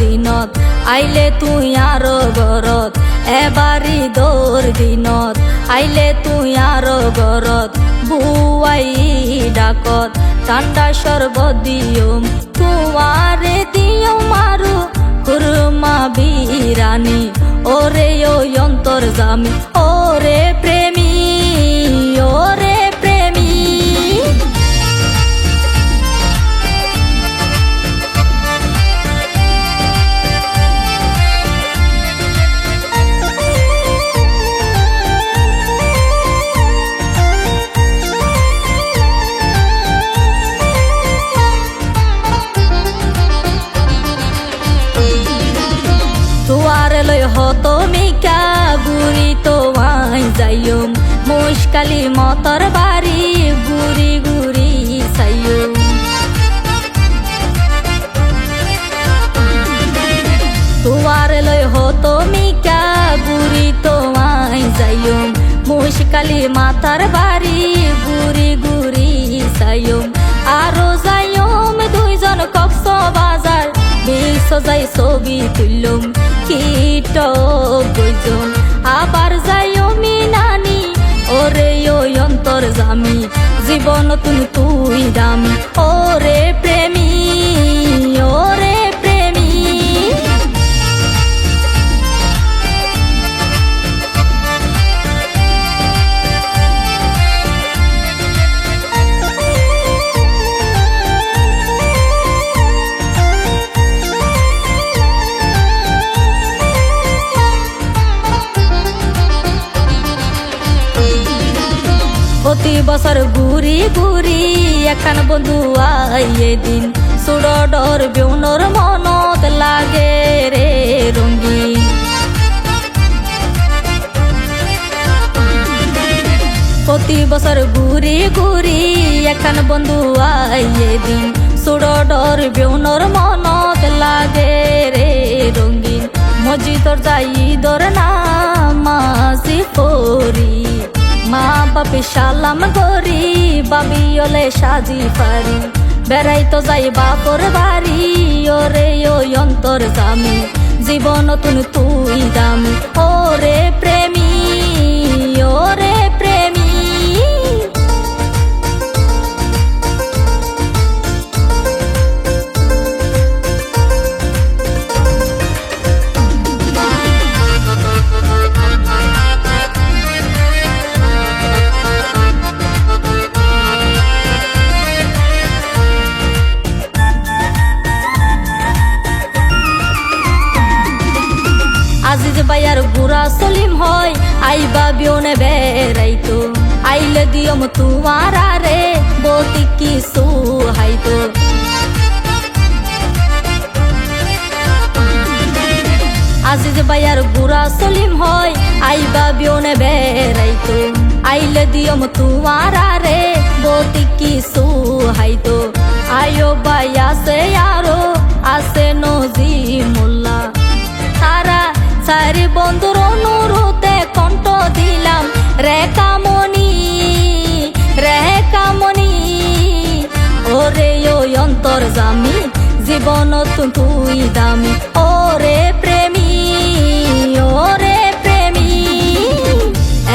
দিনত আইলে তুই আরো গরত এবারি দোর দিনত আইলে তুই আরো গরত বুয়াই ডাকত ঠান্ডা শরবত দিয়ম তুয়ারে দিয়ম মারু কুরমা বিরানি ওরে ও অন্তর জামি ওরে প্রেমী ওরে প্রেমী তুয়ারে লই হতো মিকা বুড়ি তো আই যাইম মুশকালি মতর বাড়ি গুড়ি গুড়ি সাইম তুয়ারে লই হতো মিকা বুড়ি তো আই যাইম মুশকালি মাতার বাড়ি গুড়ি গুড়ি সাইম আরো যাইম দুইজন কক্স বাজার বিশ্ব যাই ছবি তুললুম কীট বইজন আবার যাইমি নানি ওরে ও অন্তর জামি জীবন তুই দামি ওরে প্রেমী ওরে প্রেমী প্রতি বছর ঘুরি ঘুরি এখান বন্ধু আইয়ে দিন সুড়ডর বেউনর মনত লাগে রে রঙিন প্রতি বছর ঘুরি ঘুরি এখান বন্ধু আইয়ে দিন সুড়ডর বেউনর মনত লাগে রে রঙিন মসজিদর যাই দর নামাজি পড়ি মা বাপে সালাম করি বাবি ওলে সাজি পারি বেড়াই তো যাই বাপর বাড়ি ওরে ও অন্তর জামি জীবন তুই দামি ওরে প্রেমী ওরে প্রেমী আজিজ ভাইয়ার বুড়া সলিম হয় আইবা বিয়নে বেড়াইতো আইলে দিয়ম তুমার রে বতি কিছু হাইতো আজিজ ভাইয়ার বুড়া সলিম হয় আইবা বিয়নে বেড়াইতো আইলে দিয়ম তুমার রে বতি কিছু হাইতো আয়ো ভাই আছে আরো আছে নজিমুল্লা তারা সারি বন্ধুর অনুরোধে কণ্ঠ দিলাম রে কামনি ওরে ও অন্তর জামি জীবন তুই দামি ওরে প্রেমী ওরে প্রেমী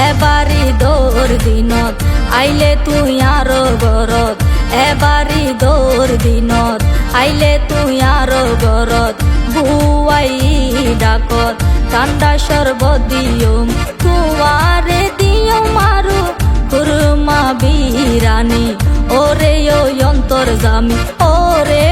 এবারি দোর দিনত আইলে তুই আরো গরত এবারি দোর দিনত আইলে তুই আরো গরত বুয়াই ডাকত ঠান্ডা শরবত দিয়ম তুয়ারে দিয়ম মারু কুরমা বিরানি ওরে ও অন্তর জামি ওরে